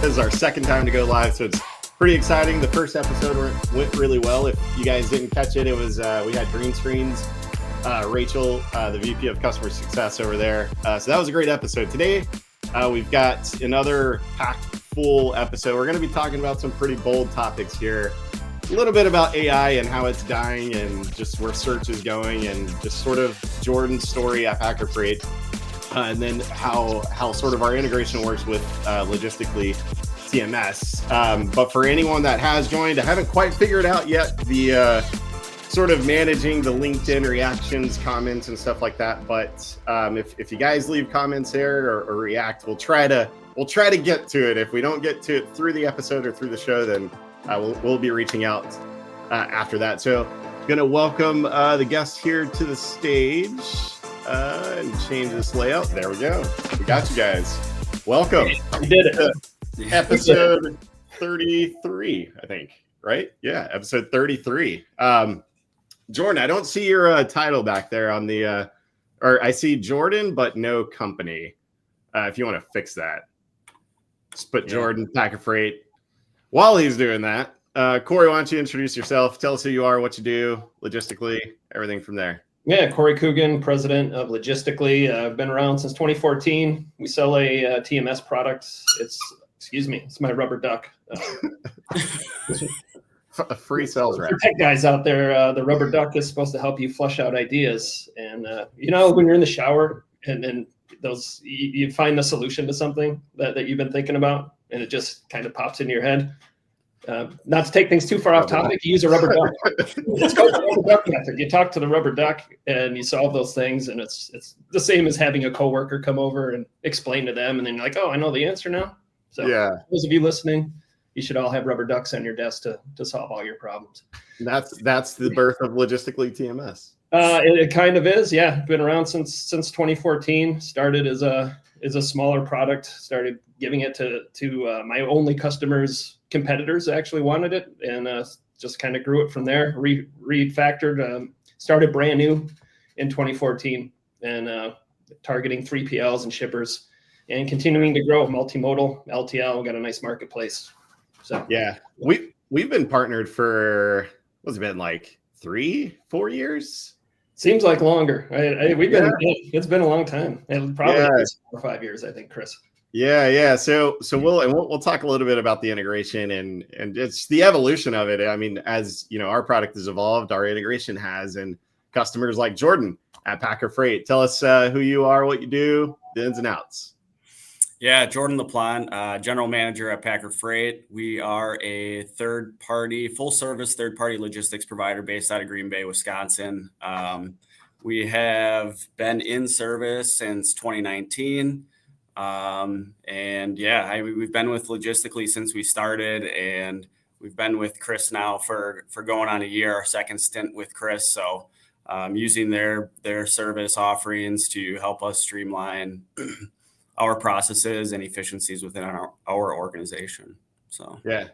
is our second time to go live, so it's pretty exciting. The first episode went really well. If you guys didn't catch it, it was we had green screens. Rachel, the VP of Customer Success over there. So that was a great episode. Today, we've got another packed full episode. We're going to be talking about some pretty bold topics here. A little bit about AI and how it's dying and just where search is going and just sort of Jordan's story at Packer Freight. And then how sort of our integration works with Logistically TMS. But for anyone that has joined, I haven't quite figured out yet the sort of managing the LinkedIn reactions, comments, and stuff like that. But if you guys leave comments there or react, we'll try to get to it. If we don't get to it through the episode or through the show, then we'll be reaching out after that. So gonna welcome the guests here to the stage and change this layout. There we go. We got you guys. Welcome. We did it. Episode 33, I think. Right? Yeah, episode 33. Jordan, I don't see your title back there on the, or I see Jordan, but no company. If you want to fix that, just put Jordan Packer Freight. While he's doing that, Corey, why don't you introduce yourself? Tell us who you are, what you do, Logistically, everything from there. Yeah, Corey Coogan, president of Logistically. I've been around since 2014. We sell a TMS product. It's my rubber duck. A free sales rep. For tech guys out there, the rubber duck is supposed to help you flush out ideas. And when you're in the shower and those you find the solution to something that you've been thinking about, and it just kind of pops into your head. Not to take things too far off topic, you use a rubber duck. It's called the rubber duck method. You talk to the rubber duck and you solve those things, and it's the same as having a coworker come over and explain to them, and then you're like, oh, I know the answer now. So those of you listening, you should all have rubber ducks on your desk to solve all your problems. That's the birth of Logistically TMS. It kind of is, yeah. Been around since 2014. Started as a smaller product. Started giving it to my only customers. Competitors actually wanted it, and just kind of grew it from there. Refactored. Started brand new in 2014, and targeting 3PLs and shippers, and continuing to grow multimodal LTL. We got a nice marketplace. So yeah, we've been partnered for what's it been, like 3-4 years? Seems like longer. It's been a long time, and probably 4 or 5 years, I think, Chris. Yeah. So we'll talk a little bit about the integration and it's the evolution of it. I mean, as you know, our product has evolved, our integration has, and customers like Jordan at Packer Freight. Tell us who you are, what you do, the ins and outs. Yeah, Jordan LaPlant, general manager at Packer Freight. We are a full-service third-party logistics provider based out of Green Bay, Wisconsin. We have been in service since 2019. We've been with Logistically since we started, and we've been with Chris now for going on a year, our second stint with Chris. So using their service offerings to help us streamline our processes and efficiencies within our organization. So yeah,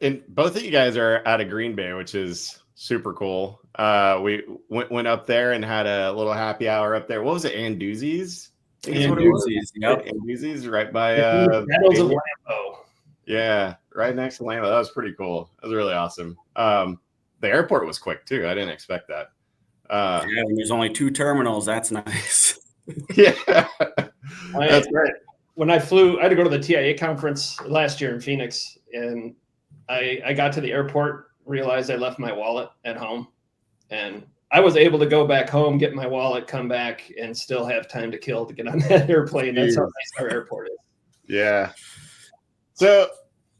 and both of you guys are out of Green Bay, which is super cool. We went up there and had a little happy hour up there. What was it, Anduzzi's? Anduzzi's right by Meadows of Lambeau. Yeah, right next to Lambeau. That was pretty cool. That was really awesome. The airport was quick too. I didn't expect that. There's only 2 terminals. That's nice. Yeah, that's great. When I flew, I had to go to the TIA conference last year in Phoenix, and I got to the airport, realized I left my wallet at home, and I was able to go back home, get my wallet, come back, and still have time to kill to get on that airplane. That's how nice our airport is. Yeah. So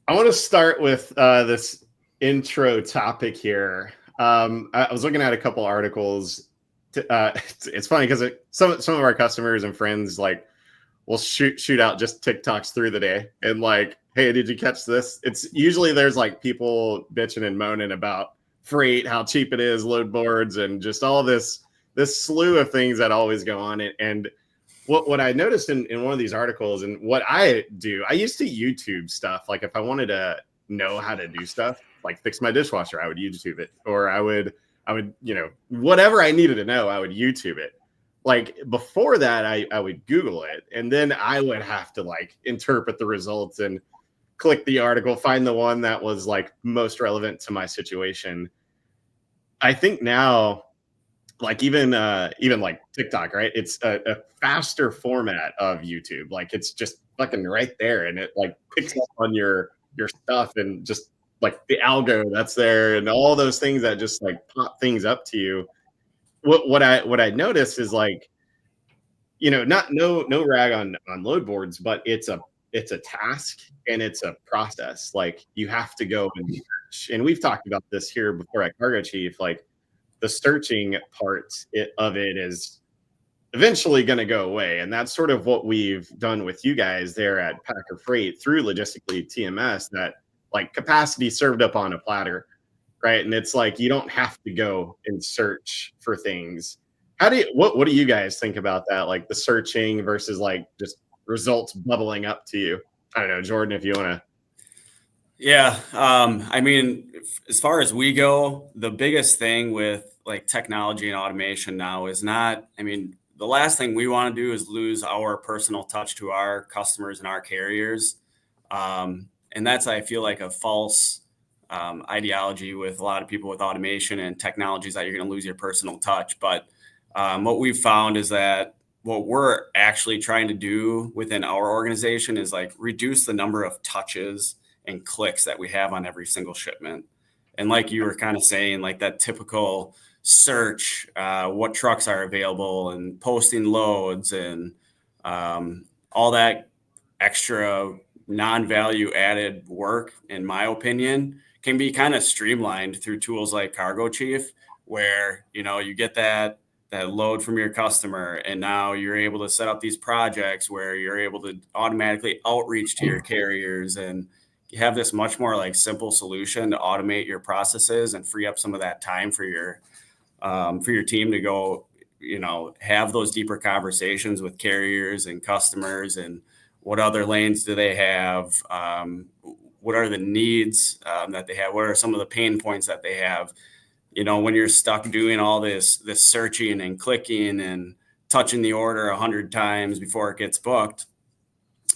I want to start with this intro topic here. I was looking at a couple articles. It's funny because some of our customers and friends will shoot out just TikToks through the day and like, hey, did you catch this? It's usually there's like people bitching and moaning about freight, how cheap it is, load boards, and just all this slew of things that always go on. And what I noticed in one of these articles, and what I do, I used to YouTube stuff. Like if I wanted to know how to do stuff, like fix my dishwasher, I would YouTube it, or I would, whatever I needed to know, I would YouTube it. like before that, I would Google it, and then I would have to like interpret the results and click the article, find the one that was like most relevant to my situation. I think now, like even like TikTok, right? It's a faster format of YouTube. Like it's just fucking right there, and it like picks up on your stuff, and just like the algo that's there, and all those things that just like pop things up to you. What I noticed is like, not no rag on load boards, but it's a task and it's a process. Like you have to go and search. And we've talked about this here before at Cargo Chief. Like the searching part of it is eventually going to go away, and that's sort of what we've done with you guys there at Packer Freight through Logistically TMS. That like capacity served up on a platter, right? And it's like you don't have to go and search for things. What do you guys think about that? Like the searching versus like just results bubbling up to you. I don't know, Jordan, if you want to. Yeah. I mean, as far as we go, the biggest thing with like technology and automation now is not, I mean, the last thing we want to do is lose our personal touch to our customers and our carriers. And that's, I feel like, a false ideology with a lot of people with automation and technologies, that you're going to lose your personal touch. But what we've found is that what we're actually trying to do within our organization is like reduce the number of touches and clicks that we have on every single shipment. And like you were kind of saying, like that typical search, what trucks are available and posting loads and all that extra non-value added work, in my opinion, can be kind of streamlined through tools like Cargo Chief, where, you get that load from your customer, and now you're able to set up these projects where you're able to automatically outreach to your carriers, and you have this much more like simple solution to automate your processes and free up some of that time for your team to go, have those deeper conversations with carriers and customers, and what other lanes do they have? What are the needs that they have? What are some of the pain points that they have? When you're stuck doing all this searching and clicking and touching the order 100 times before it gets booked,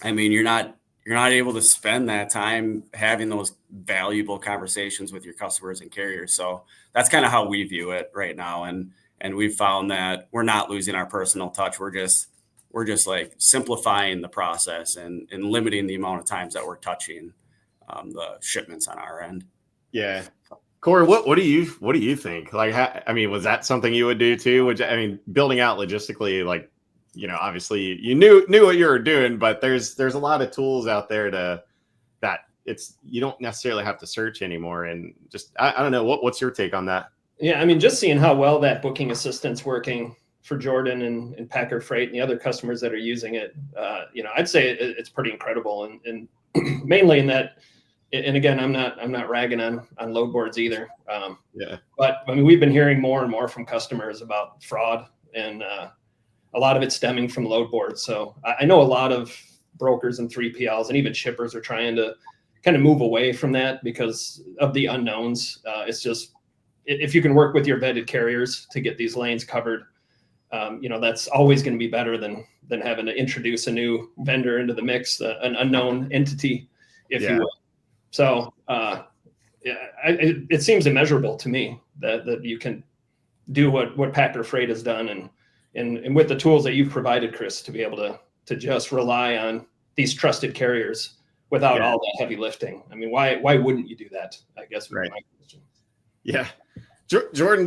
I mean, you're not able to spend that time having those valuable conversations with your customers and carriers. So that's kind of how we view it right now. And we've found that we're not losing our personal touch. We're just like simplifying the process and limiting the amount of times that we're touching the shipments on our end. Yeah. Corey, what do you think? Like, was that something you would do too? Building out Logistically, like, obviously you knew what you were doing, but there's a lot of tools out there that you don't necessarily have to search anymore. And just, I don't know, what's your take on that? Yeah. Just seeing how well that booking assistant's working for Jordan and Packer Freight and the other customers that are using it. I'd say it's pretty incredible. And mainly in that, and again, I'm not ragging on load boards either. Yeah. But we've been hearing more and more from customers about fraud, and a lot of it stemming from load boards. So I know a lot of brokers and 3PLs and even shippers are trying to kind of move away from that because of the unknowns. It's just, if you can work with your vetted carriers to get these lanes covered, that's always going to be better than having to introduce a new vendor into the mix, an unknown entity, if you will. So it seems immeasurable to me that you can do what Packer Freight has done, and with the tools that you've provided, Chris, to be able to just rely on these trusted carriers without all that heavy lifting. Why wouldn't you do that? I guess would be my question. Yeah. Jordan,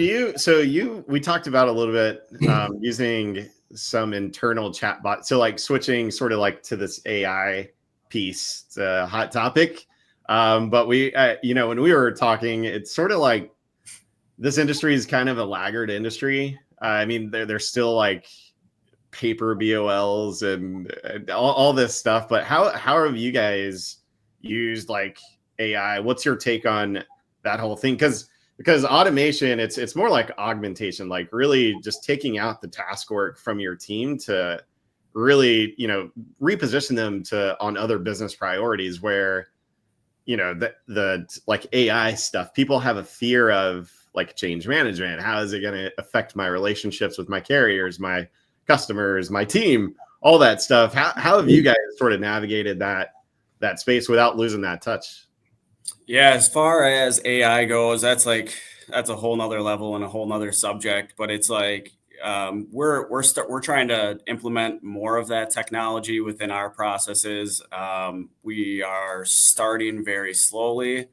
we talked about a little bit using some internal chat bots. So like switching sort of like to this AI piece, it's a hot topic. But we, when we were talking, it's sort of like this industry is kind of a laggard industry. They're still like paper BOLs and all this stuff. But how have you guys used like AI? What's your take on that whole thing? Because automation, it's more like augmentation, like really just taking out the task work from your team to really, reposition them on other business priorities where, the like AI stuff, people have a fear of like change management. How is it going to affect my relationships with my carriers, my customers, my team, all that stuff. How have you guys sort of navigated that space without losing that touch? Yeah, as far as AI goes, that's a whole nother level and a whole nother subject. But it's like we're trying to implement more of that technology within our processes. We are starting very slowly,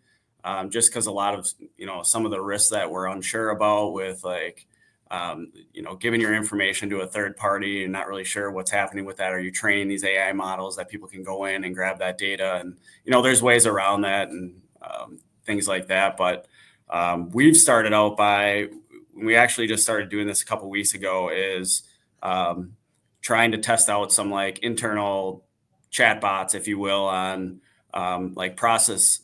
just because a lot of some of the risks that we're unsure about with giving your information to a third party and not really sure what's happening with that. Are you training these AI models that people can go in and grab that data? And there's ways around that and things like that. But we've started out we actually just started doing this a couple of weeks ago, is trying to test out some like internal chatbots, if you will, on like process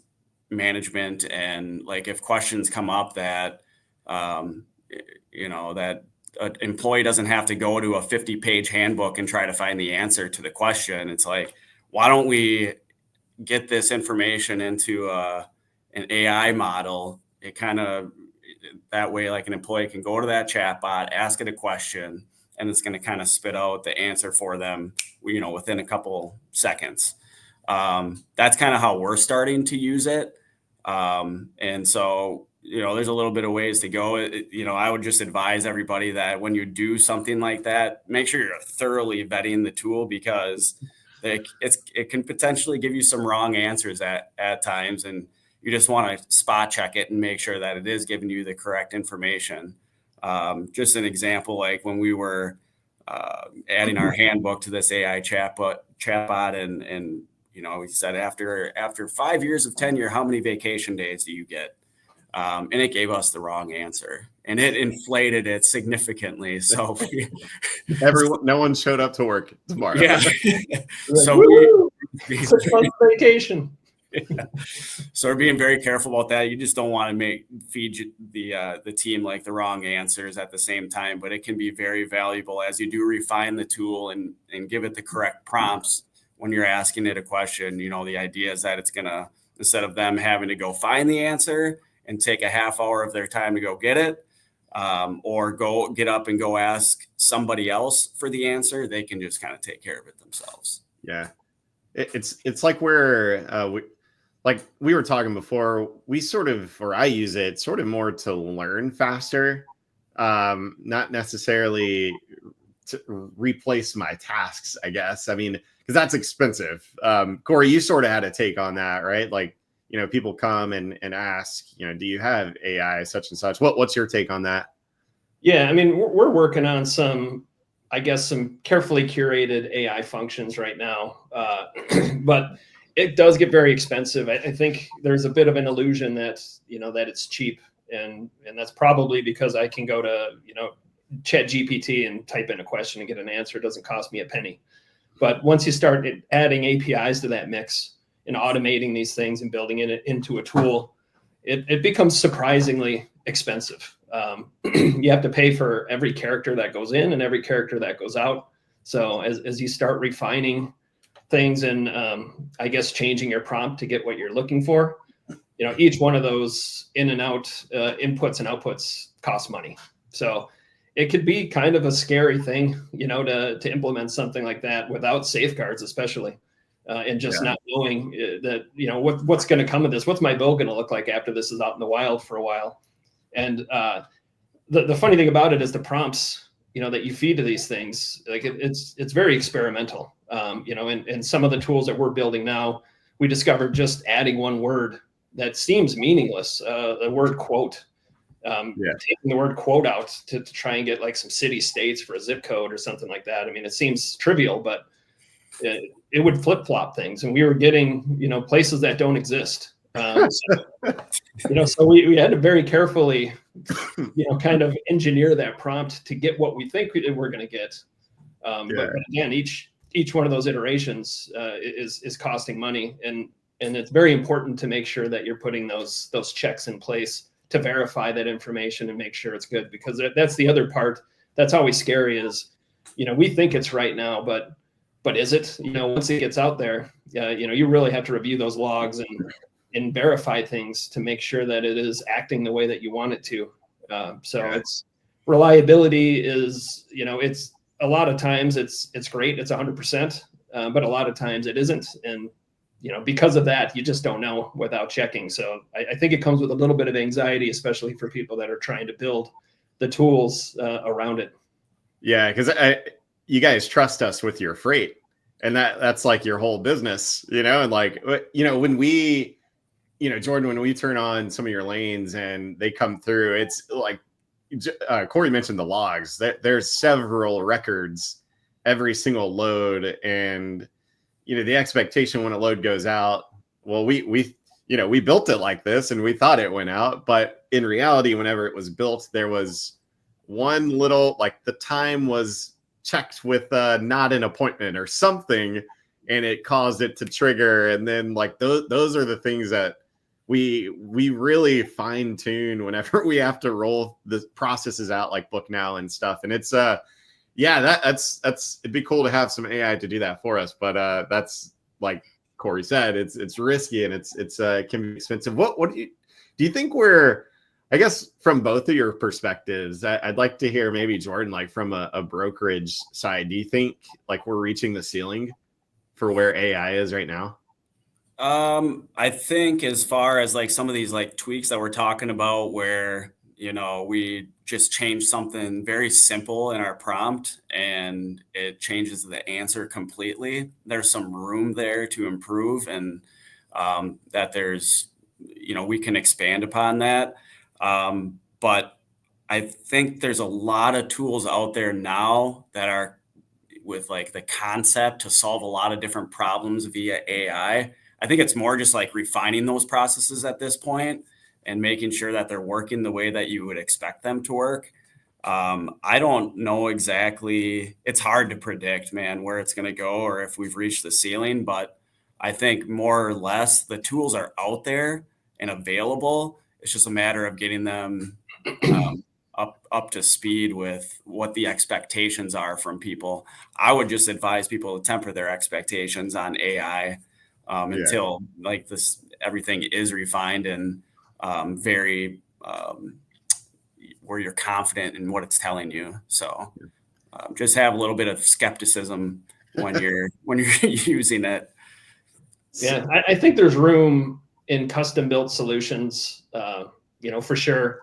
management, and like if questions come up that that an employee doesn't have to go to a 50-page handbook and try to find the answer to the question. It's like, why don't we get this information into an AI model? It kind of, that way, like an employee can go to that chatbot, ask it a question, and it's going to kind of spit out the answer for them, within a couple seconds. That's kind of how we're starting to use it. And so, there's a little bit of ways to go. I would just advise everybody that when you do something like that, make sure you're thoroughly vetting the tool, because it can potentially give you some wrong answers at times. And you just want to spot check it and make sure that it is giving you the correct information. Just an example, like when we were adding our handbook to this AI chatbot, and we said after 5 years of tenure, how many vacation days do you get? And it gave us the wrong answer, and it inflated it significantly. So no one showed up to work tomorrow. Yeah. So 6 months vacation. Yeah. So we're being very careful about that. You just don't want to feed the team like the wrong answers at the same time, but it can be very valuable as you do refine the tool and give it the correct prompts when you're asking it a question. The idea is that it's gonna, instead of them having to go find the answer and take a half hour of their time to go get it, or go get up and go ask somebody else for the answer, they can just kind of take care of it themselves. Yeah, it's like we were talking before, I use it sort of more to learn faster, not necessarily to replace my tasks, I guess. I mean, because that's expensive. Corey, you sort of had a take on that, right? Like, people come and ask, do you have AI such and such? What's your take on that? Yeah, I mean, we're working on some carefully curated AI functions right now, but it does get very expensive. I think there's a bit of an illusion that that it's cheap, and that's probably because I can go to Chat GPT and type in a question and get an answer. It doesn't cost me a penny. But once you start adding APIs to that mix and automating these things and building it into a tool, it becomes surprisingly expensive. You have to pay for every character that goes in and every character that goes out. So as you start refining things and I guess changing your prompt to get what you're looking for, each one of those in and out inputs and outputs costs money. So it could be kind of a scary thing, to implement something like that without safeguards, especially. And just not knowing that, what's going to come of this. What's my bill going to look like after this is out in the wild for a while? And the funny thing about it is the prompts, that you feed to these things, like it's very experimental. And some of the tools that we're building now, we discovered just adding one word that seems meaningless, the word quote, taking the word quote out to try and get like some city states for a zip code or something like that. I mean, it seems trivial, but it would flip-flop things, and we were getting places that don't exist. So we had to very carefully kind of engineer that prompt to get what we think we're going to get. But again, each one of those iterations is costing money, and it's very important to make sure that you're putting those checks in place to verify that information and make sure it's good, because that's the other part that's always scary is we think it's right now, but is it? Once it gets out there, you really have to review those logs and verify things to make sure that it is acting the way that you want it to. It's reliability is, it's a lot of times it's great, it's 100%, but a lot of times it isn't, and because of that, you just don't know without checking. So I think it comes with a little bit of anxiety, especially for people that are trying to build the tools around it. Yeah, because you guys trust us with your freight, and that's like your whole business, and like, when we, Jordan, when we turn on some of your lanes and they come through, it's like, Corey mentioned the logs. There's several records every single load, and the expectation when a load goes out, well, we built it like this and we thought it went out, but in reality, whenever it was built, there was one little, like, the time was checked with not an appointment or something, and it caused it to trigger. And then, like, those are the things that we really fine tune whenever we have to roll the processes out, like Book Now and stuff. And it's that's it'd be cool to have some AI to do that for us, but that's, like Corey said, it's risky, and it's can be expensive. What do you think we're, I guess, from both of your perspectives, I'd like to hear maybe Jordan, like from a brokerage side, do you think like we're reaching the ceiling for where AI is right now? I think as far as like some of these like tweaks that we're talking about, where we just change something very simple in our prompt and it changes the answer completely. There's some room there to improve, and that there's, we can expand upon that. But I think there's a lot of tools out there now that are with like the concept to solve a lot of different problems via AI. I think it's more just like refining those processes at this point and making sure that they're working the way that you would expect them to work. I don't know exactly. It's hard to predict, man, where it's going to go or if we've reached the ceiling, but I think more or less the tools are out there and available. It's just a matter of getting them up to speed with what the expectations are from people. I would just advise people to temper their expectations on AI until like this, everything is refined and very where you're confident in what it's telling you. So just have a little bit of skepticism when you're using it. Yeah, I think there's room in custom built solutions, for sure.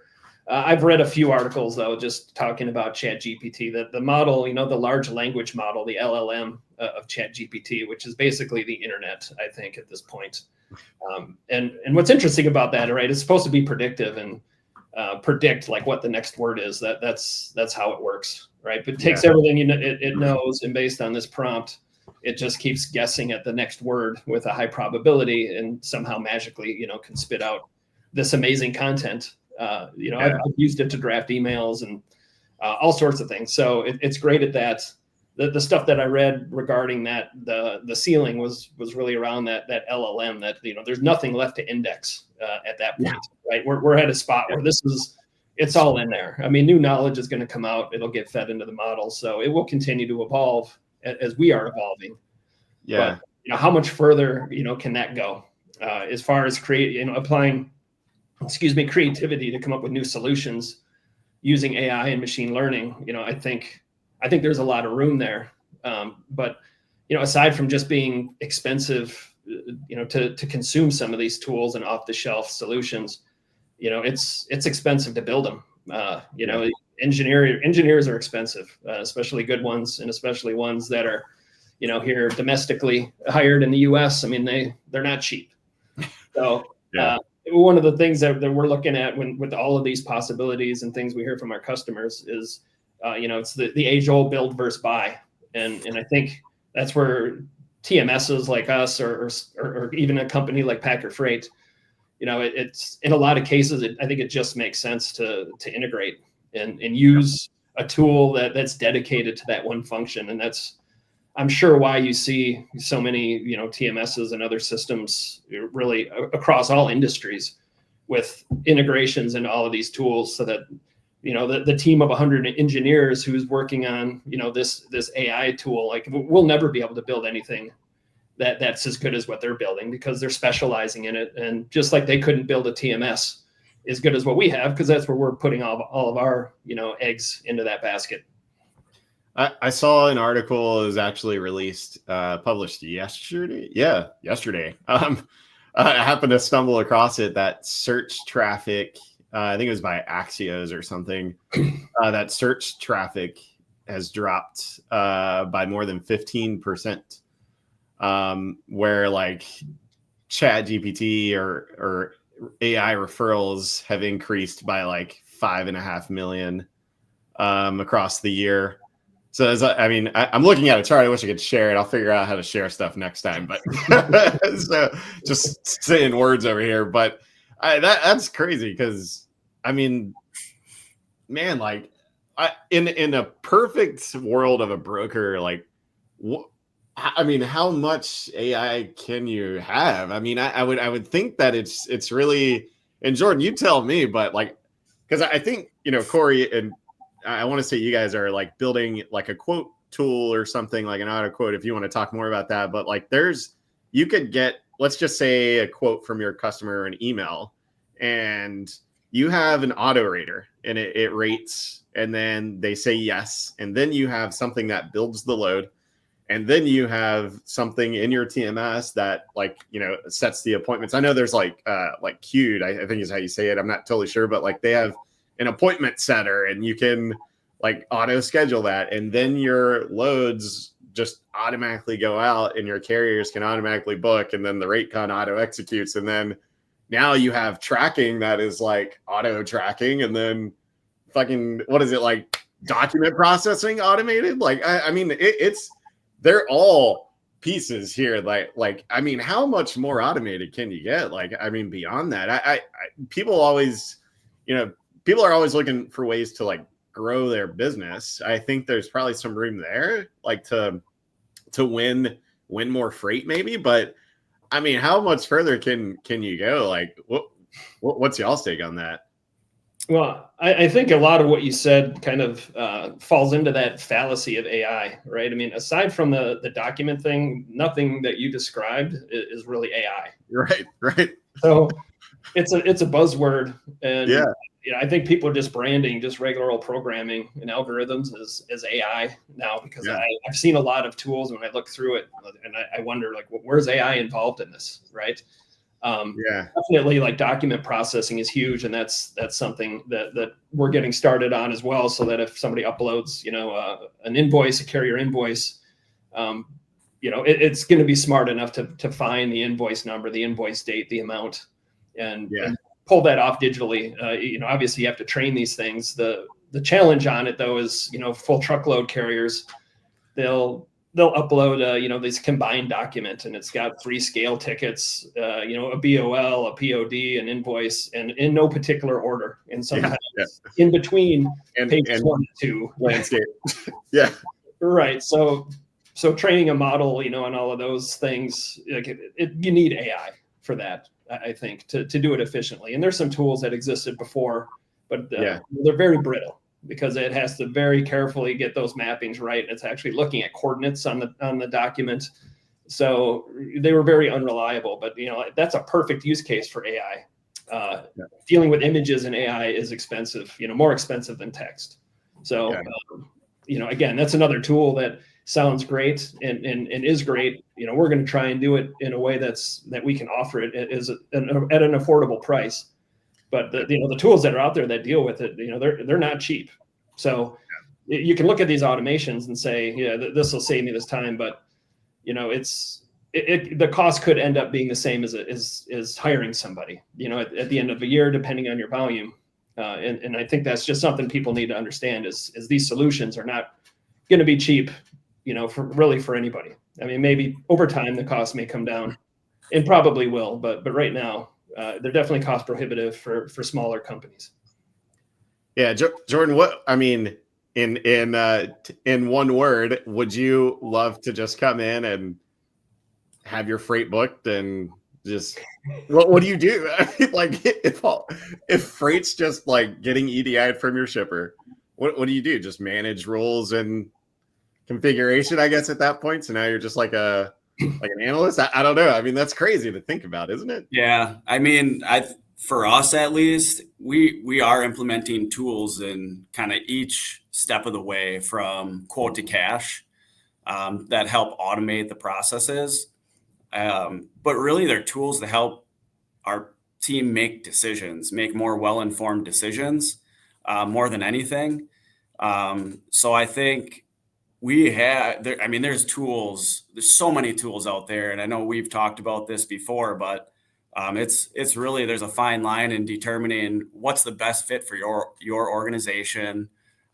I've read a few articles though, just talking about ChatGPT, the model, the large language model, the LLM of ChatGPT, which is basically the internet, I think, at this point. And what's interesting about that, right? It's supposed to be predictive and predict like what the next word is. That's how it works, right? But it takes everything it knows, and based on this prompt, it just keeps guessing at the next word with a high probability, and somehow magically, can spit out this amazing content. I've used it to draft emails and all sorts of things. So it's great at that. The stuff that I read regarding that, the ceiling was really around that LLM, that, there's nothing left to index at that point, right? We're at a spot where it's all in there. I mean, new knowledge is going to come out. It'll get fed into the model. So it will continue to evolve as we are evolving. Yeah. But, how much further, can that go as far as applying creativity to come up with new solutions using AI and machine learning? I think there's a lot of room there. But, aside from just being expensive, to consume some of these tools and off the shelf solutions, it's expensive to build them. Engineers are expensive, especially good ones, and especially ones that are, here domestically hired in the US. I mean, they're not cheap. So, one of the things that we're looking at with all of these possibilities and things we hear from our customers is, it's the age old build versus buy. And I think that's where TMSs like us or even a company like Packer Freight, it's in a lot of cases, I think it just makes sense to integrate and use a tool that's dedicated to that one function. And that's, I'm sure, why you see so many, TMSs and other systems really across all industries with integrations into all of these tools, so that, the team of 100 engineers who's working on, this AI tool, like, we'll never be able to build anything that's as good as what they're building, because they're specializing in it. And just like they couldn't build a TMS as good as what we have, because that's where we're putting all of our, eggs into that basket. I saw an article. It was actually released, published yesterday. Yeah, yesterday. I happened to stumble across it. That search traffic, I think it was by Axios or something. That search traffic has dropped by more than 15%. Where like Chat GPT or AI referrals have increased by like 5.5 million across the year. So I'm looking at a chart. I wish I could share it. I'll figure out how to share stuff next time. But so just saying words over here. But that's crazy because man, like in a perfect world of a broker, like how much AI can you have? I would think that it's really, and Jordan, you tell me, but like, because I think Corey and I want to say you guys are like building like a quote tool or something, like an auto quote, if you want to talk more about that. But like you could get, let's just say, a quote from your customer or an email, and you have an auto rater and it rates, and then they say yes. And then you have something that builds the load. And then you have something in your TMS that sets the appointments. I know there's like queued, I think is how you say it. I'm not totally sure, but like they have an appointment setter and you can like auto schedule that. And then your loads just automatically go out and your carriers can automatically book. And then the rate con auto executes. And then now you have tracking that is like auto tracking. And then fucking, what is it, like document processing automated? Like, they're all pieces here. How much more automated can you get? Beyond that, people are always looking for ways to like grow their business. I think there's probably some room there, like to win more freight maybe. But how much further can you go? Like what's y'all's take on that? Well, I think a lot of what you said kind of falls into that fallacy of AI, right? Aside from the document thing, nothing that you described is really AI. Right. So it's a buzzword, and yeah, I think people are just branding just regular old programming and algorithms as AI now, because I've seen a lot of tools when I look through it, and I wonder like, where's AI involved in this, right? Definitely like document processing is huge, and that's something that we're getting started on as well, so that if somebody uploads an invoice, a carrier invoice, it's going to be smart enough to find the invoice number, the invoice date, the amount, and pull that off digitally. Obviously you have to train these things. The challenge on it though is full truckload carriers, they'll upload, this combined document, and it's got 3 scale tickets, a BOL, a POD, an invoice, and in no particular order. And sometimes in between pages 1 and 2. Landscape. Yeah. Right. So training a model, on all of those things, you need AI for that, I think, to do it efficiently. And there's some tools that existed before, but they're very brittle, because it has to very carefully get those mappings right. It's actually looking at coordinates on the document. So they were very unreliable, but that's a perfect use case for AI. Dealing with images in AI is expensive, more expensive than text. So, again, that's another tool that sounds great and is great. We're going to try and do it in a way that we can offer it at an affordable price. But the tools that are out there that deal with it, they're not cheap. So you can look at these automations and say, this will save me this time, but the cost could end up being the same as hiring somebody. At the end of a year, depending on your volume. And I think that's just something people need to understand is these solutions are not going to be cheap, for anybody. Maybe over time the cost may come down, and probably will, but right now. They're definitely cost prohibitive for smaller companies. Yeah, Jordan, in one word, would you love to just come in and have your freight booked and just what do you do? If freight's just like getting EDI'd from your shipper, what do you do? Just manage rules and configuration, I guess, at that point. So now you're just like an analyst. I don't know. That's crazy to think about, isn't it? Yeah. for us at least, we are implementing tools in kind of each step of the way from quote to cash that help automate the processes. But really they're tools to help our team make decisions, make more well-informed decisions more than anything. So I think there's tools, there's so many tools out there. And I know we've talked about this before, but it's really, there's a fine line in determining what's the best fit for your organization.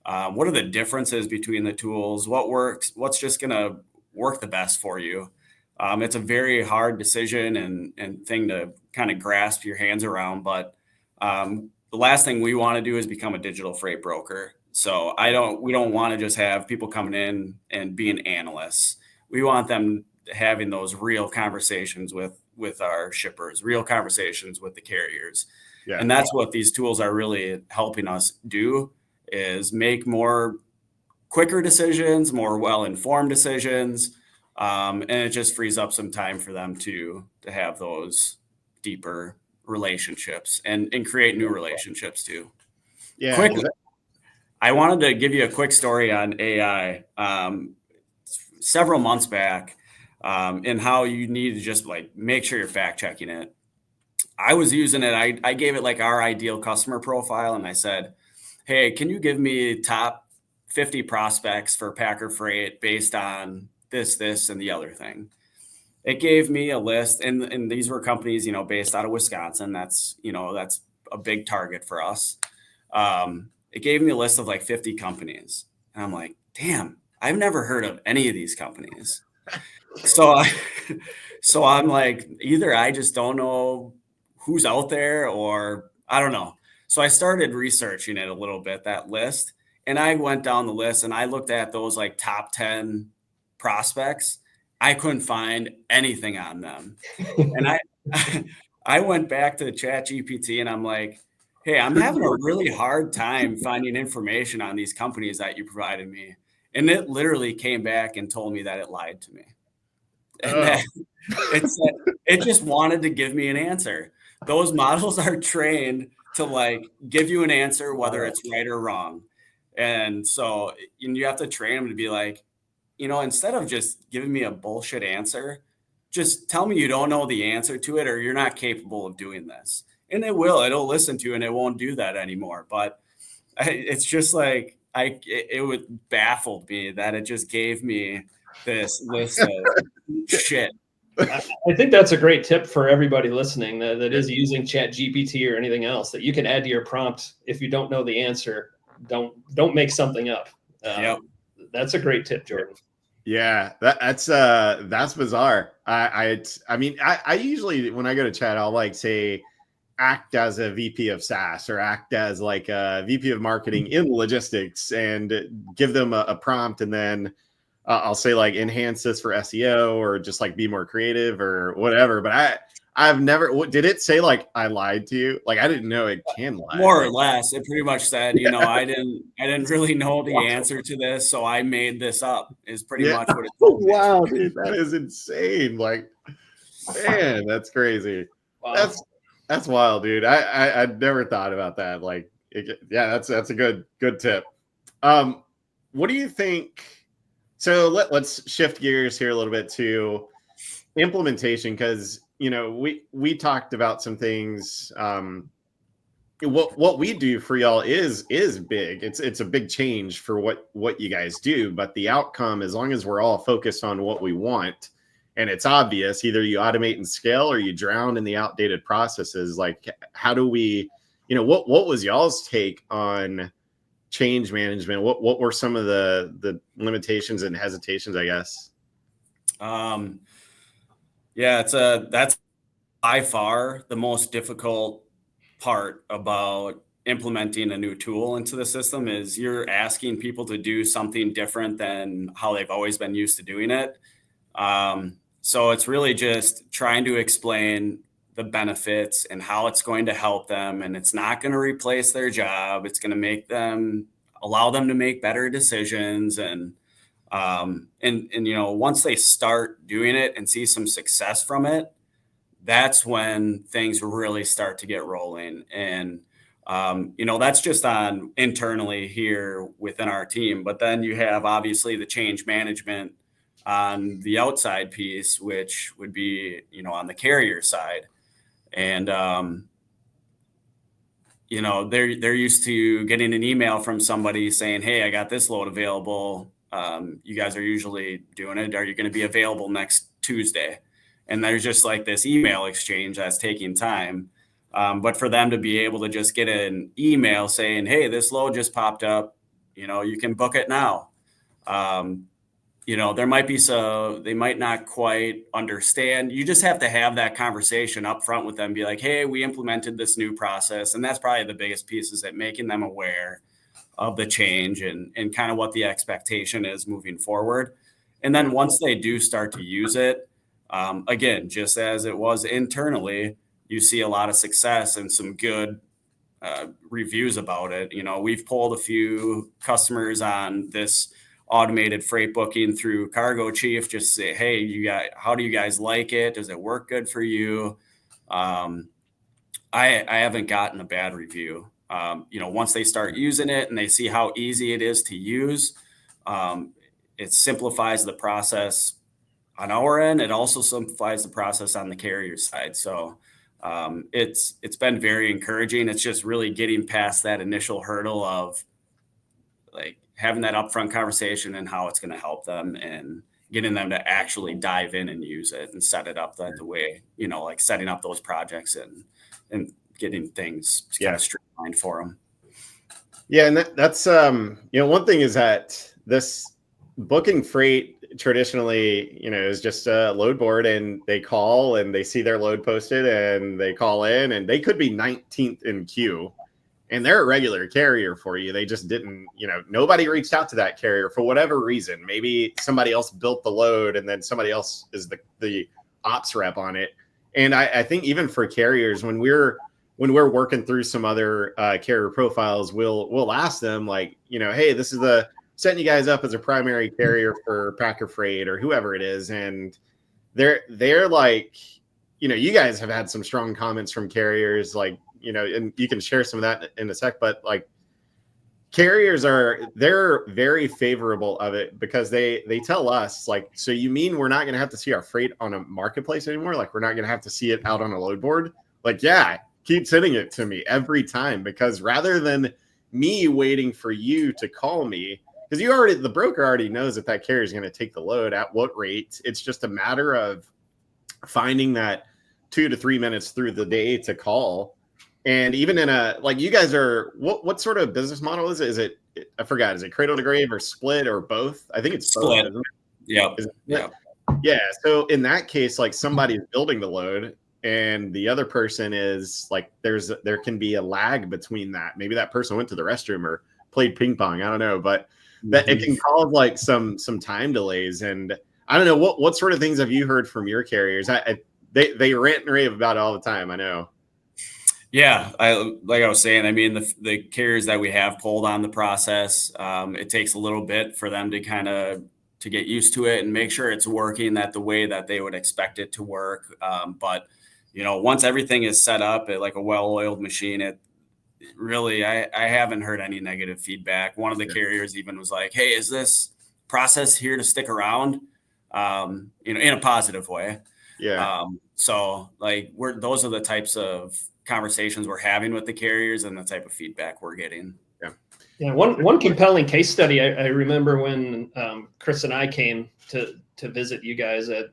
What are the differences between the tools? What works? What's just going to work the best for you? It's a very hard decision and thing to kind of grasp your hands around. But the last thing we want to do is become a digital freight broker. So we don't want to just have people coming in and being analysts. We want them having those real conversations with our shippers, real conversations with the carriers. Yeah. And that's what these tools are really helping us do, is make more quicker decisions, more well-informed decisions. And it just frees up some time for them to have those deeper relationships and create new relationships too. Yeah. Quickly, I wanted to give you a quick story on AI. Several months back, and how you need to just like make sure you're fact checking it. I was using it. I gave it like our ideal customer profile, and I said, "Hey, can you give me top 50 prospects for Packer Freight based on this, and the other thing?" It gave me a list, and these were companies, based out of Wisconsin. That's a big target for us. It gave me a list of like 50 companies, and I'm like, damn, I've never heard of any of these companies. So I'm like, either I just don't know who's out there, or I don't know. So I started researching it a little bit, that list, and I went down the list and I looked at those like top 10 prospects. I couldn't find anything on them. And I went back to ChatGPT and I'm like, hey, I'm having a really hard time finding information on these companies that you provided me. And it literally came back and told me that it lied to me. And that it just wanted to give me an answer. Those models are trained to like give you an answer, whether it's right or wrong. And so you have to train them to be like, instead of just giving me a bullshit answer, just tell me you don't know the answer to it, or you're not capable of doing this. And it'll listen to you, and it won't do that anymore. But it's just like, it baffled me that it just gave me this list of shit. I think that's a great tip for everybody listening that is using ChatGPT or anything else, that you can add to your prompt. If you don't know the answer, don't make something up. Yep. That's a great tip, Jordan. Yeah, that's bizarre. I usually, when I go to chat, I'll like say act as a VP of SaaS or act as like a VP of marketing in logistics and give them a prompt, and then I'll say like enhance this for SEO or just like be more creative or whatever. But I've never, did it say like I lied to you? Like I didn't know it can lie. More or less, it pretty much said, I didn't really know the answer to this, so I made this up. Is pretty much what it told me. Wow, dude, that is insane. Like, man, that's crazy. Wow. That's wild, dude. I'd never thought about that. Like, that's a good tip. What do you think? So let's shift gears here a little bit to implementation, because we talked about some things. What we do for y'all is big. It's a big change for what you guys do, but the outcome, as long as we're all focused on what we want, and it's obvious, either you automate and scale or you drown in the outdated processes. Like, how do we, what was y'all's take on change management? What were some of the limitations and hesitations, I guess? That's by far the most difficult part about implementing a new tool into the system, is you're asking people to do something different than how they've always been used to doing it. So it's really just trying to explain the benefits and how it's going to help them, and it's not going to replace their job. It's going to allow them to make better decisions. And once they start doing it and see some success from it, that's when things really start to get rolling. And, that's just on internally here within our team. But then you have obviously the change management on the outside piece, which would be, on the carrier side. And, they're used to getting an email from somebody saying, hey, I got this load available. You guys are usually doing it. Are you going to be available next Tuesday? And there's just like this email exchange that's taking time. But for them to be able to just get an email saying, hey, this load just popped up, you can book it now. There might be they might not quite understand. You just have to have that conversation up front with them, be like, hey, we implemented this new process. And that's probably the biggest piece, is that making them aware of the change and kind of what the expectation is moving forward. And then once they do start to use it, again, just as it was internally, you see a lot of success and some good reviews about it. We've pulled a few customers on this automated freight booking through Cargo Chief, just say, hey, how do you guys like it? Does it work good for you? I haven't gotten a bad review. Once they start using it and they see how easy it is to use, it simplifies the process on our end. It also simplifies the process on the carrier side. So it's been very encouraging. It's just really getting past that initial hurdle of like having that upfront conversation and how it's going to help them, and getting them to actually dive in and use it and set it up the way, like setting up those projects and getting things kind of streamlined for them. Yeah. And that's, one thing is that this booking freight traditionally, is just a load board, and they call and they see their load posted and they call in, and they could be 19th in queue and they're a regular carrier for you. They just didn't, nobody reached out to that carrier for whatever reason. Maybe somebody else built the load and then somebody else is the ops rep on it. And I think even for carriers, when we're working through some other carrier profiles, we'll ask them like, hey, this is setting you guys up as a primary carrier for Packer Freight or whoever it is. And they're like, you guys have had some strong comments from carriers, like, and you can share some of that in a sec, but like carriers they're very favorable of it, because they tell us like, so you mean we're not going to have to see our freight on a marketplace anymore? Like, we're not going to have to see it out on a load board? Like, yeah, keep sending it to me every time, because rather than me waiting for you to call me, because the broker already knows that carrier is going to take the load at what rate. It's just a matter of finding that 2 to 3 minutes through the day to call. And even in you guys are, what sort of business model is it? Is it, I forgot, is it cradle to grave or split or both? I think it's split. Both, isn't it? Yeah. Yeah. So in that case, like somebody's building the load and the other person is like, there can be a lag between that. Maybe that person went to the restroom or played ping pong. I don't know, but that it can cause like some time delays. And I don't know, what sort of things have you heard from your carriers? They rant and rave about it all the time, I know. Yeah, like I was saying, I mean, the carriers that we have pulled on the process, it takes a little bit for them to kind of to get used to it and make sure it's working the way that they would expect it to work. But once everything is set up like a well-oiled machine, it really, I haven't heard any negative feedback. One of the carriers even was like, "Hey, is this process here to stick around?" In a positive way. Yeah. So like those are the types of conversations we're having with the carriers and the type of feedback we're getting. Yeah. One compelling case study. I remember when Chris and I came to visit you guys at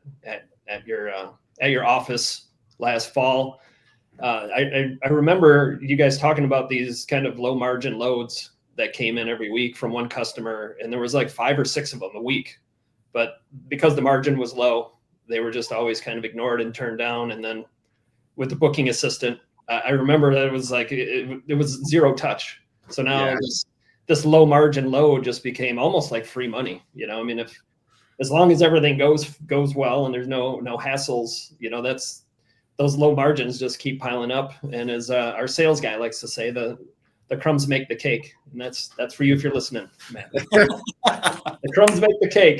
your office last fall. I remember you guys talking about these kind of low margin loads that came in every week from one customer, and there was like 5 or 6 of them a week. But because the margin was low, they were just always kind of ignored and turned down. And then with the booking assistant, I remember that it was like it was zero touch. So now this low margin load just became almost like free money. I mean, as long as everything goes well and there's no hassles, that's those low margins just keep piling up. And as our sales guy likes to say, the crumbs make the cake. And that's for you if you're listening, Matt. The crumbs make the cake.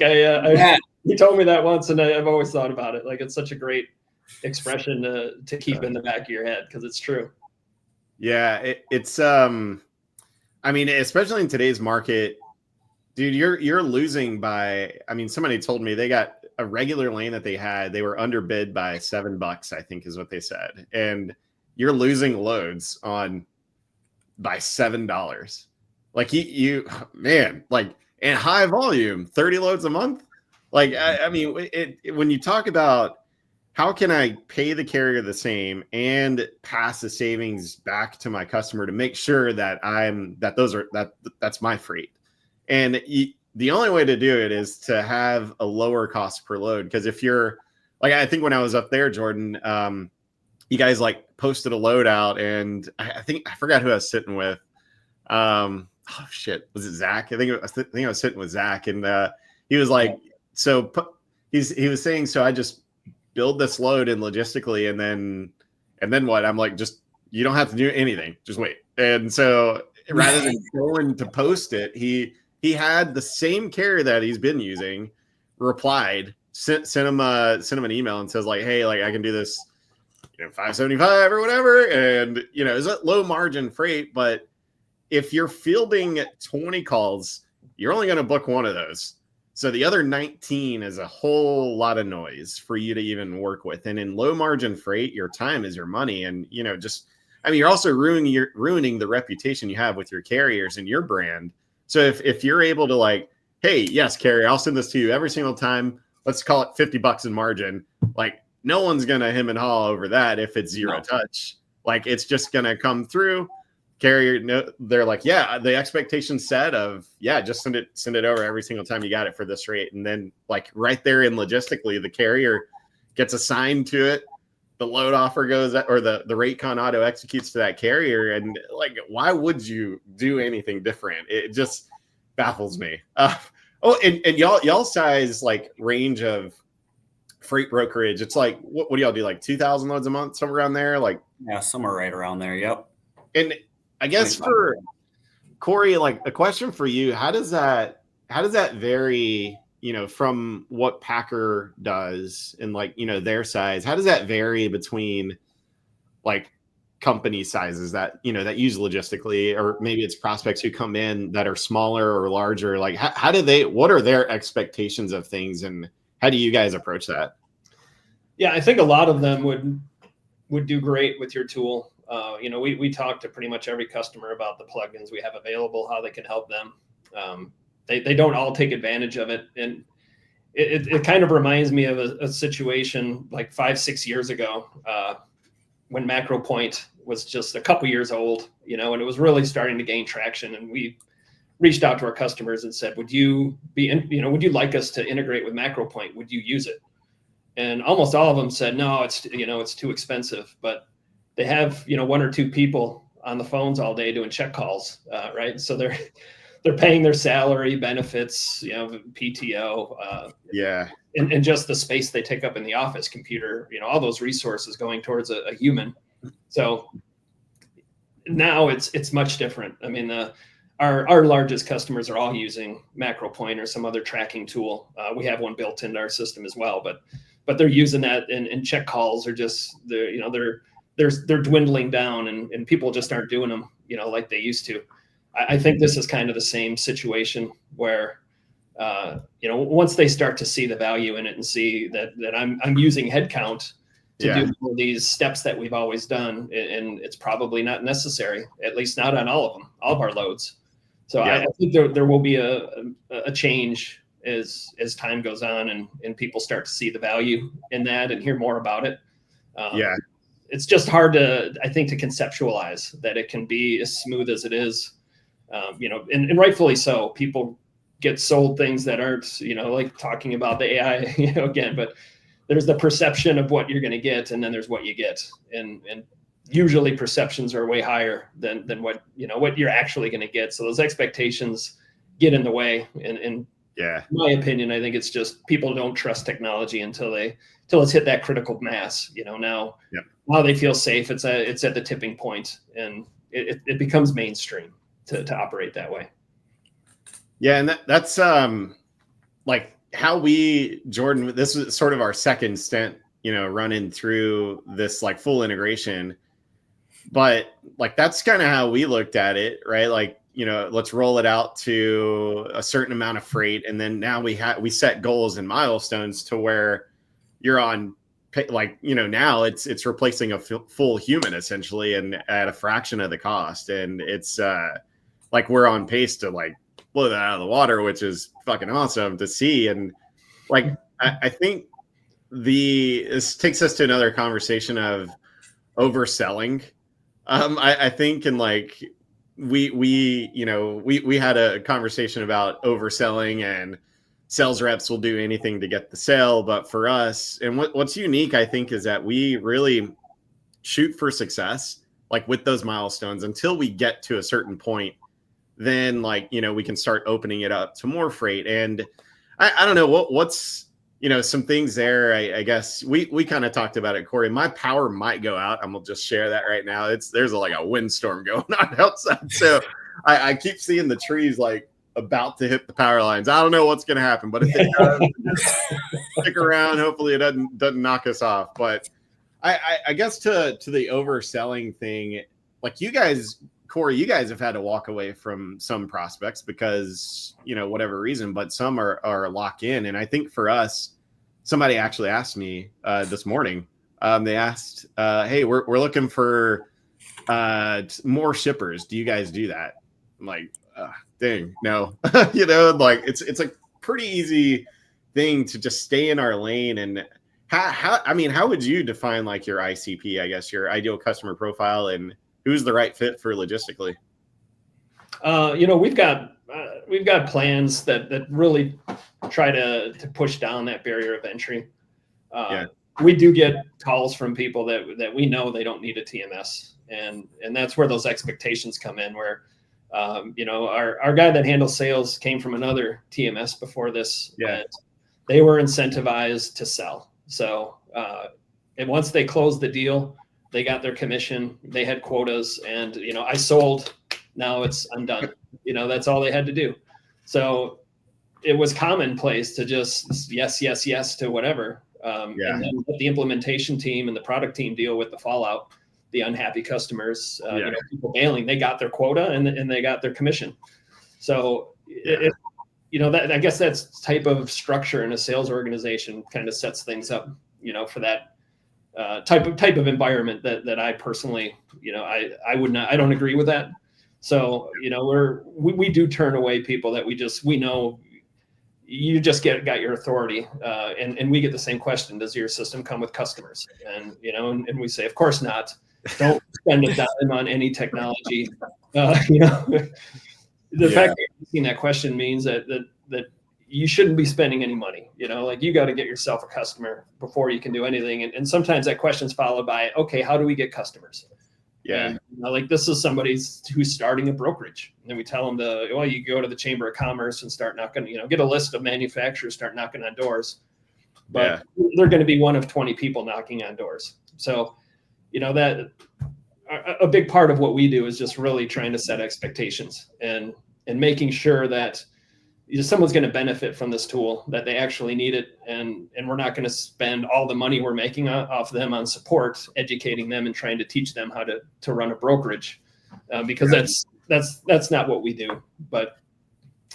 He told me that once, and I've always thought about it. Like, it's such a great expression to keep in the back of your head, because it's true. Yeah, it's I mean, especially in today's market, dude, you're losing by, I mean, somebody told me they got a regular lane that they were underbid by $7, I think is what they said. And you're losing loads on by $7. Like you man, like, and high volume, 30 loads a month. Like, I mean, when you talk about how can I pay the carrier the same and pass the savings back to my customer to make sure that that's my freight. And the only way to do it is to have a lower cost per load. Because if you're like, I think when I was up there, Jordan, you guys like posted a load out, and I forgot who I was sitting with. Oh shit, was it Zach? I think I was sitting with Zach, and he was like, so he was saying, so I just build this load in Logistically, and then what? I'm like, just, you don't have to do anything, just wait. And so rather than going to post it, he had the same carrier that he's been using replied, sent him an email and says like, hey, like I can do this, $575 or whatever. And, it's a low margin freight, but if you're fielding 20 calls, you're only going to book one of those. So the other 19 is a whole lot of noise for you to even work with. And in low margin freight, your time is your money. And, you're also ruining the reputation you have with your carriers and your brand. So if you're able to like, hey, yes, carrier, I'll send this to you every single time. Let's call it $50 in margin. Like, no one's going to hem and haw over that if it's zero touch. Like, it's just going to come through. Carrier, no, they're like, yeah, the expectation set of, yeah, just send it over every single time you got it for this rate. And then like right there in Logistically, the carrier gets assigned to it. The load offer goes, or the rate con auto executes to that carrier. And like, why would you do anything different? It just baffles me. And y'all size like range of freight brokerage. It's like, what do y'all do? Like 2,000 loads a month, somewhere around there? Like, yeah, somewhere right around there. Yep. And I guess for Corey, like a question for you, how does that vary, from what Packer does and like, their size? How does that vary between like company sizes that, that use Logistically, or maybe it's prospects who come in that are smaller or larger? Like what are their expectations of things, and how do you guys approach that? Yeah, I think a lot of them would do great with your tool. We talk to pretty much every customer about the plugins we have available, how they can help them. They don't all take advantage of it. And it kind of reminds me of a situation like 5-6 years ago when MacroPoint was just a couple years old, and it was really starting to gain traction. And we reached out to our customers and said, would you like us to integrate with MacroPoint? Would you use it? And almost all of them said, no, it's too expensive. But they have, one or two people on the phones all day doing check calls, right? So they're paying their salary, benefits, PTO, and just the space they take up in the office, computer, all those resources going towards a human. So now it's much different. I mean, our largest customers are all using MacroPoint or some other tracking tool. We have one built into our system as well, but they're using that, and check calls are just they're dwindling down, and people just aren't doing them, like they used to. I think this is kind of the same situation where, once they start to see the value in it and see that I'm using headcount to do all these steps that we've always done, and it's probably not necessary, at least not on all of our loads. So I think there will be a change as time goes on, and people start to see the value in that and hear more about it. It's just hard to conceptualize that it can be as smooth as it is. And rightfully so. People get sold things that aren't, like talking about the AI, again, but there's the perception of what you're going to get, and then there's what you get. And usually perceptions are way higher than what, what you're actually going to get. So those expectations get in the way. And in my opinion, I think it's just people don't trust technology until it's hit that critical mass, now they feel safe. It's at the tipping point, and it becomes mainstream to operate that way. Yeah. And that's like how Jordan, this is sort of our second stint running through this like full integration. But like, that's kind of how we looked at it, right? Like, let's roll it out to a certain amount of freight. And then now we set goals and milestones to where you're on, like, now it's replacing a full human essentially, and at a fraction of the cost. And it's like, we're on pace to like blow that out of the water, which is fucking awesome to see. And like, I think this takes us to another conversation of overselling. I think, and like, we had a conversation about overselling, and sales reps will do anything to get the sale. But for us, and what's unique, I think, is that we really shoot for success, like with those milestones, until we get to a certain point. Then, like, we can start opening it up to more freight. And I don't know what's, some things there. I guess we kind of talked about it, Corey. My power might go out. I'm gonna just share that right now. There's like a windstorm going on outside. So I keep seeing the trees like about to hit the power lines. I don't know what's gonna happen, but if it does, stick around. Hopefully it doesn't knock us off. But I guess to the overselling thing, like, you guys, Corey, you guys have had to walk away from some prospects because, whatever reason, but some are locked in. And I think for us, somebody actually asked me this morning, they asked, hey, we're looking for more shippers. Do you guys do that? I'm like, dang, no. Like, it's a pretty easy thing to just stay in our lane. And how would you define like your ICP, I guess, your ideal customer profile, and who's the right fit for Logistically? We've got plans that really try to push down that barrier of entry. We do get calls from people that we know they don't need a TMS, and that's where those expectations come in. Where our guy that handles sales came from another TMS before this. And they were incentivized to sell. So and once they closed the deal, they got their commission, they had quotas, and, I sold, now I'm done. That's all they had to do. So it was commonplace to just yes to whatever. And then let the implementation team and the product team deal with the fallout, the unhappy customers, people bailing. They got their quota and they got their commission. So I guess that's type of structure in a sales organization kind of sets things up, for that type of environment that I personally, I don't agree with that. So, we do turn away people that we know you just got your authority. And we get the same question: does your system come with customers? And, and we say, of course not. Don't spend a dime on any technology. The fact that you're asking that question means that you shouldn't be spending any money. Like, you got to get yourself a customer before you can do anything. And sometimes that question's followed by, okay, how do we get customers? And, like, this is somebody who's starting a brokerage. And we tell them you go to the Chamber of Commerce and start knocking, get a list of manufacturers, start knocking on doors. But they're going to be one of 20 people knocking on doors. So, that a big part of what we do is just really trying to set expectations and making sure that someone's going to benefit from this tool, that they actually need it. And we're not going to spend all the money we're making off them on support, educating them and trying to teach them how to run a brokerage, because that's not what we do. But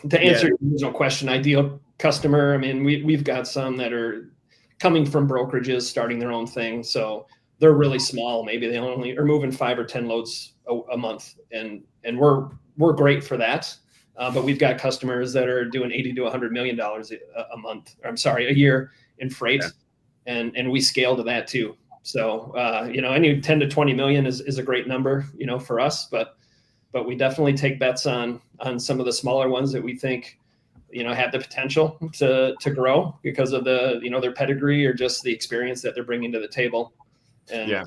to answer your original question, ideal customer, I mean, we've got some that are coming from brokerages, starting their own thing. So they're really small. Maybe they only are moving 5 or 10 loads a month. And we're great for that. But we've got customers that are doing $80 to $100 million a year in freight. And we scale to that too. So, any 10 to 20 million is a great number, for us, but we definitely take bets on some of the smaller ones that we think, have the potential to grow because of their pedigree or just the experience that they're bringing to the table. And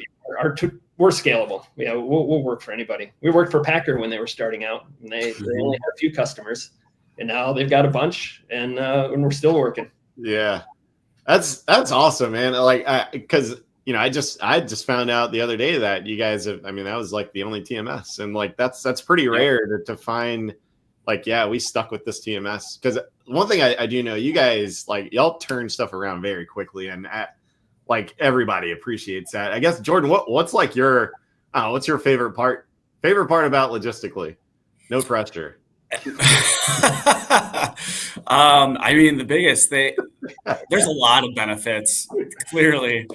we're scalable. We'll work for anybody. We worked for Packer when they were starting out, and they only had a few customers, and now they've got a bunch, and we're still working. Yeah, that's awesome, man. Like, because I just found out the other day that you guys have. I mean, that was like the only TMS, and like that's pretty rare to find. Like, we stuck with this TMS because one thing I do know, you guys, like, y'all turn stuff around very quickly, and like everybody appreciates that. I guess Jordan, what's like what's your favorite part about Logistically? No pressure. I mean, the biggest thing, there's a lot of benefits, clearly.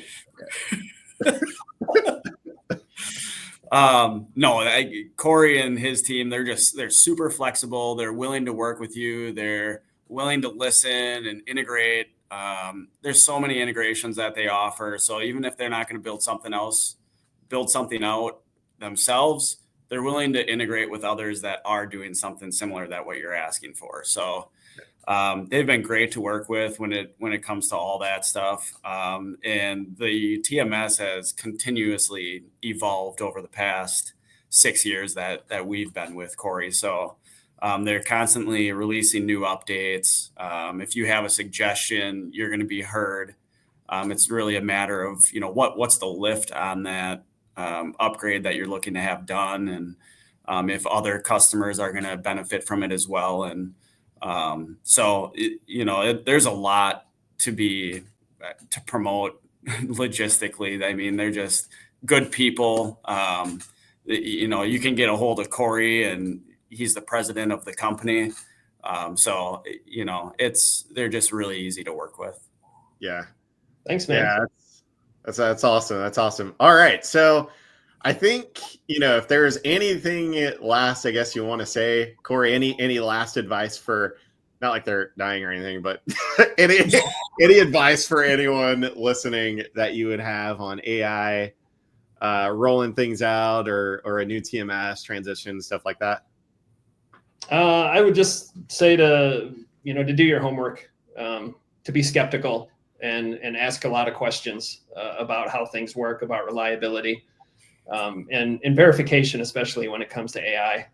No, Corey and his team, they're super flexible. They're willing to work with you. They're willing to listen and integrate. There's so many integrations that they offer. So even if they're not going to build something out themselves, they're willing to integrate with others that are doing something similar to what you're asking for. So they've been great to work with when it comes to all that stuff. And the TMS has continuously evolved over the past 6 years that we've been with Corey. So they're constantly releasing new updates. If you have a suggestion, you're going to be heard. It's really a matter of, what's the lift on that upgrade that you're looking to have done, and if other customers are going to benefit from it as well. And there's a lot to promote Logistically. I mean, they're just good people. You can get a hold of Corey, and he's the president of the company. They're just really easy to work with. Yeah. Thanks, man. Yeah, that's awesome. That's awesome. All right. So I think, if there's anything last, I guess you want to say, Corey, any last advice for, not like they're dying or anything, but any advice for anyone listening that you would have on AI, rolling things out or a new TMS transition, stuff like that? I would just say to do your homework, to be skeptical and ask a lot of questions about how things work, about reliability, and verification, especially when it comes to AI.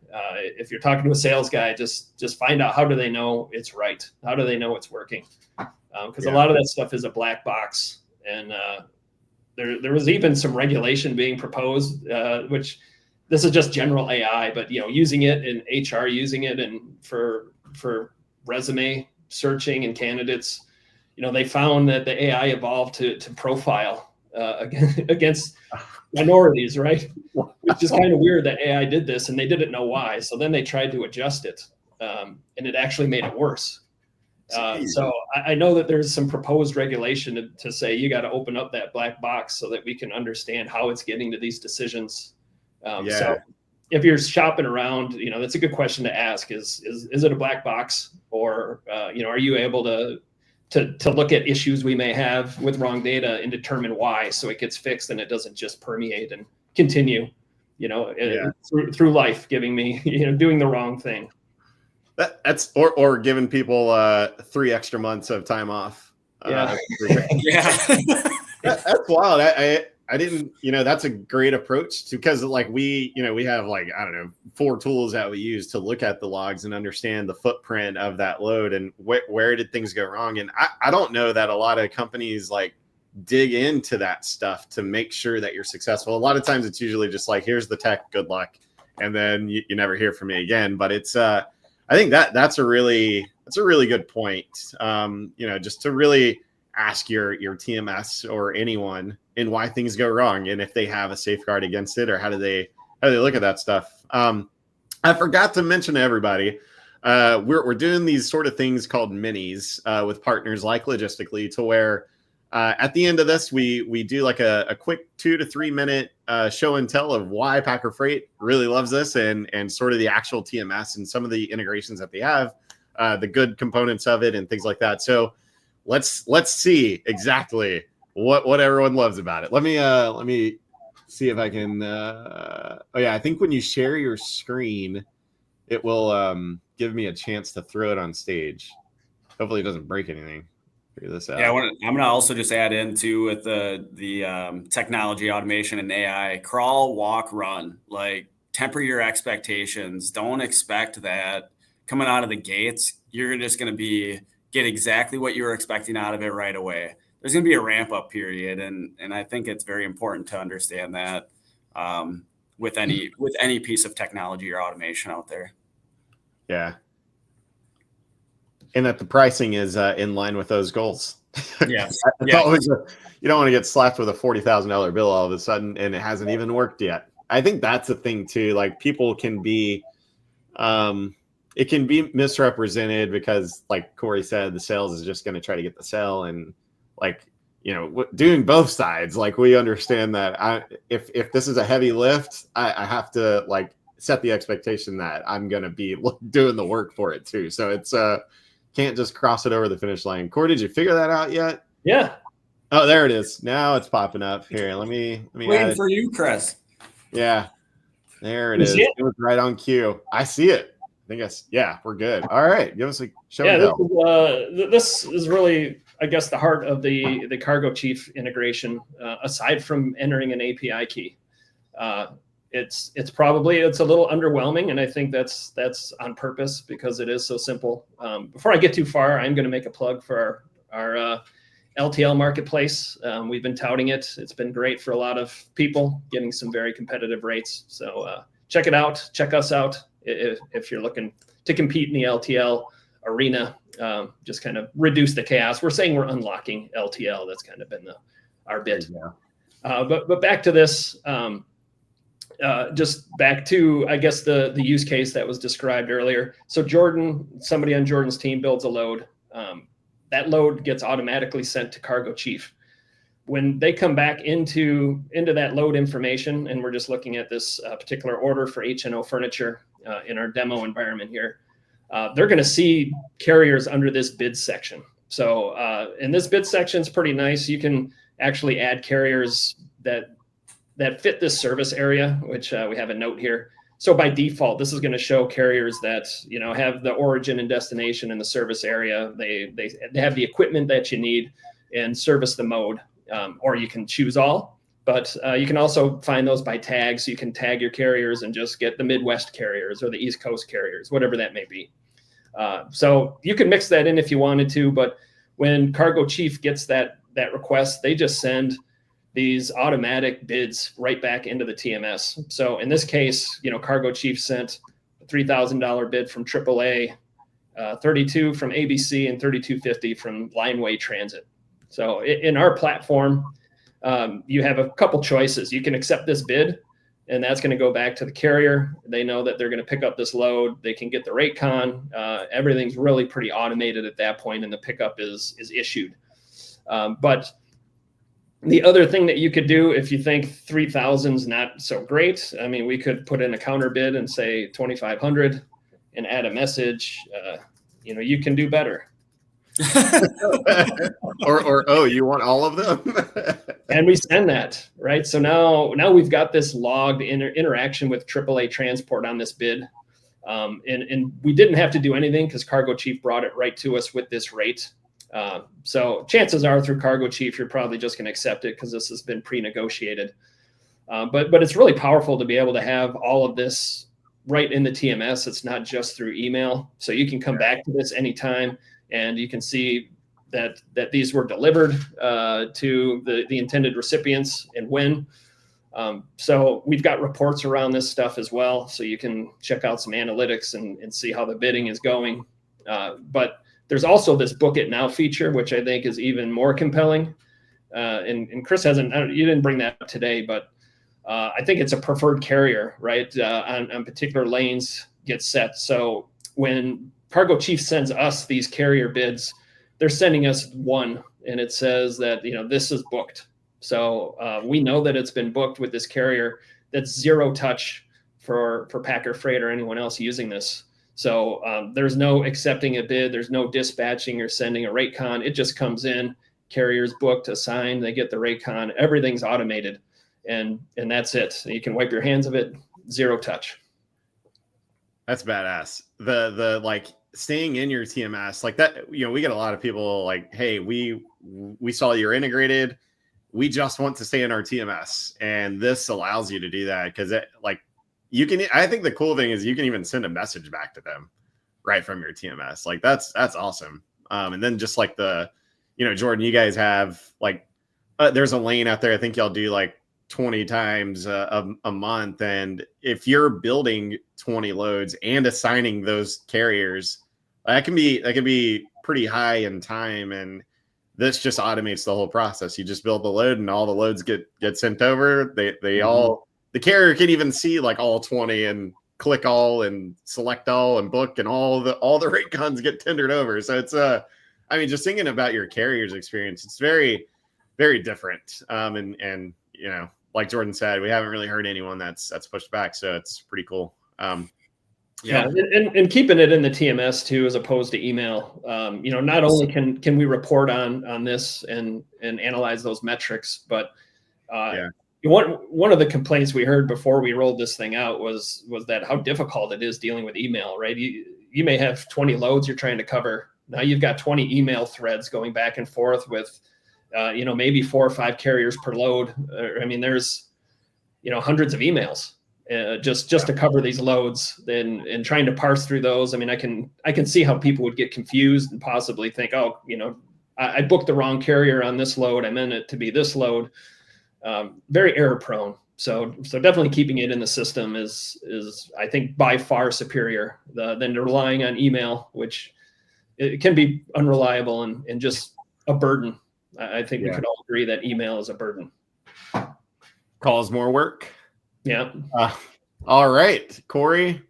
If you're talking to a sales guy, just find out, how do they know it's right? How do they know it's working? Because a lot of that stuff is a black box. And there was even some regulation being proposed, which this is just general AI, but using it in HR, using it in for resume searching and candidates. They found that the AI evolved to profile against minorities, right? Which is kind of weird that AI did this, and they didn't know why. So then they tried to adjust it, and it actually made it worse. So I know that there's some proposed regulation to say you got to open up that black box so that we can understand how it's getting to these decisions. So if you're shopping around, that's a good question to ask. Is it a black box, or are you able to look at issues we may have with wrong data and determine why, so it gets fixed and it doesn't just permeate and continue, through life, giving me, doing the wrong thing. That's or giving people 3 extra months of time off. Yeah. That's wild. I didn't, that's a great approach because we have I don't know, 4 tools that we use to look at the logs and understand the footprint of that load and where did things go wrong. And I don't know that a lot of companies dig into that stuff to make sure that you're successful. A lot of times it's usually just here's the tech, good luck. And then you never hear from me again. But it's, I think that's a really good point. Just to really ask your TMS or anyone and why things go wrong, and if they have a safeguard against it, or how do they look at that stuff. I forgot to mention to everybody, we're doing these sort of things called minis with partners like Logistically, to where at the end of this we do a quick 2 to 3 minute show and tell of why Packer Freight really loves this, and sort of the actual TMS and some of the integrations that they have, the good components of it and things like that. So let's see exactly what everyone loves about it. Let me see if I can. I think when you share your screen, it will give me a chance to throw it on stage. Hopefully, it doesn't break anything. Figure this out. Yeah, I'm gonna also just add into with the technology, automation, and AI. Crawl, walk, run. Temper your expectations. Don't expect that coming out of the gates you're just going to get exactly what you were expecting out of it right away. There's going to be a ramp up period. And I think it's very important to understand that with any piece of technology or automation out there. Yeah. And that the pricing is in line with those goals. Yes. It's always you don't want to get slapped with a $40,000 bill all of a sudden, and it hasn't even worked yet. I think that's the thing too. Like people can be, it can be misrepresented because, like Corey said, the sales is just going to try to get the sale, and like doing both sides. Like we understand that if this is a heavy lift, I have to like set the expectation that I'm going to be doing the work for it too. So it's can't just cross it over the finish line. Corey, did you figure that out yet? Yeah. Oh, there it is. Now it's popping up here. Let me waiting for you, Chris. Yeah, there it is. It was right on cue. I see it. I think we're good. All right, give us a show. Yeah, this is really, I guess, the heart of the Cargo Chief integration. Aside from entering an API key, it's a little underwhelming, and I think that's on purpose because it is so simple. Before I get too far, I'm going to make a plug for our LTL marketplace. We've been touting it. It's been great for a lot of people, getting some very competitive rates. So check it out. Check us out if you're looking to compete in the LTL arena. Just kind of reduce the chaos. We're saying we're unlocking LTL. That's kind of been our bit. But back to this. Just back to, I guess, the use case that was described earlier. So somebody on Jordan's team builds a load. That load gets automatically sent to Cargo Chief. When they come back into that load information, and we're just looking at this particular order for HNO furniture in our demo environment here, they're going to see carriers under this bid section. So and this bid section is pretty nice. You can actually add carriers that fit this service area, which we have a note here. So by default, this is going to show carriers that have the origin and destination in the service area. They have the equipment that you need and service the mode, or you can choose all. But you can also find those by tags. You can tag your carriers and just get the Midwest carriers or the East Coast carriers, whatever that may be. So you can mix that in if you wanted to. But when Cargo Chief gets that request, they just send these automatic bids right back into the TMS. So in this case, Cargo Chief sent a $3,000 bid from AAA, 32 from ABC, and 3250 from Lineway Transit. So in our platform, you have a couple choices. You can accept this bid, and that's going to go back to the carrier. They know that they're going to pick up this load. They can get the rate con. Everything's really pretty automated at that point, and the pickup is issued. But the other thing that you could do, if you think 3,000 is not so great, I mean, we could put in a counter bid and say 2,500 and add a message. You can do better. or you want all of them? And we send that, right? So now we've got this logged interaction with AAA Transport on this bid. And we didn't have to do anything because Cargo Chief brought it right to us with this rate. So chances are through Cargo Chief, you're probably just going to accept it because this has been pre-negotiated. But it's really powerful to be able to have all of this right in the TMS. It's not just through email. So you can come back to this anytime and you can see that these were delivered to the intended recipients and when. So we've got reports around this stuff as well. So you can check out some analytics and see how the bidding is going. But there's also this Book It Now feature, which I think is even more compelling. And Chris you didn't bring that up today, but I think it's a preferred carrier, right? On particular lanes get set. So when Cargo Chief sends us these carrier bids, they're sending us one, and it says that, this is booked. So we know that it's been booked with this carrier. That's zero touch for Packer Freight or anyone else using this. So there's no accepting a bid. There's no dispatching or sending a rate con. It just comes in, carrier's booked, assigned, they get the rate con. Everything's automated, and that's it. You can wipe your hands of it, zero touch. That's badass. The like staying in your TMS like that. We get a lot of people like, hey, we saw you're integrated. We just want to stay in our TMS, and this allows you to do that because you can. I think the cool thing is you can even send a message back to them right from your TMS. Like that's awesome. And then just like Jordan, you guys have there's a lane out there. I think y'all do 20 times a month. And if you're building 20 loads and assigning those carriers, that can be pretty high in time. And this just automates the whole process. You just build the load and all the loads get sent over. They all, the carrier can even see like all 20 and click all and select all and book, and all the rate guns get tendered over. So it's I mean, just thinking about your carrier's experience, it's very, very different. And you know, like Jordan said, we haven't really heard anyone that's pushed back. So it's pretty cool. Yeah, and keeping it in the TMS too, as opposed to email. You know, not only can we report on this and analyze those metrics, but one of the complaints we heard before we rolled this thing out was that how difficult it is dealing with email. Right, you may have 20 loads you're trying to cover. Now you've got 20 email threads going back and forth with, you know, maybe 4 or 5 carriers per load. I mean, there's, you know, hundreds of emails. Just to cover these loads, and trying to parse through those. I mean, I can see how people would get confused and possibly think, oh, you know, I booked the wrong carrier on this load. I meant it to be this load. Very error prone. So definitely keeping it in the system is I think by far superior than relying on email, which it can be unreliable and just a burden. I think we could all agree that email is a burden. Cause more work. Yeah. All right, Corey.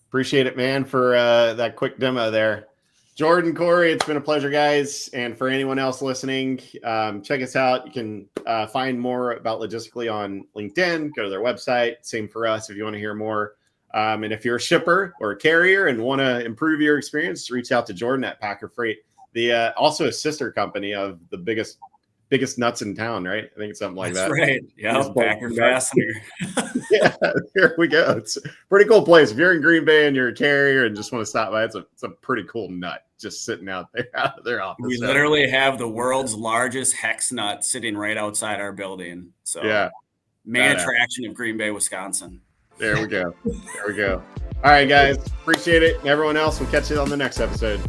Appreciate it, man, for that quick demo there. Jordan, Corey, it's been a pleasure, guys. And for anyone else listening, check us out. You can find more about Logistically on LinkedIn. Go to their website. Same for us if you want to hear more. And if you're a shipper or a carrier and want to improve your experience, reach out to Jordan at Packer Freight, the also a sister company of the biggest nuts in town, right? I think it's something like that. That's right. Yeah, Packer Fastener. Yeah, here we go. It's a pretty cool place. If you're in Green Bay and you're a carrier and just want to stop by, it's a pretty cool nut just sitting out there out of their office. We literally have the world's largest hex nut sitting right outside our building. So yeah, main attraction of Green Bay, Wisconsin. There we go. There we go. All right, guys. Appreciate it. And everyone else, we'll catch you on the next episode.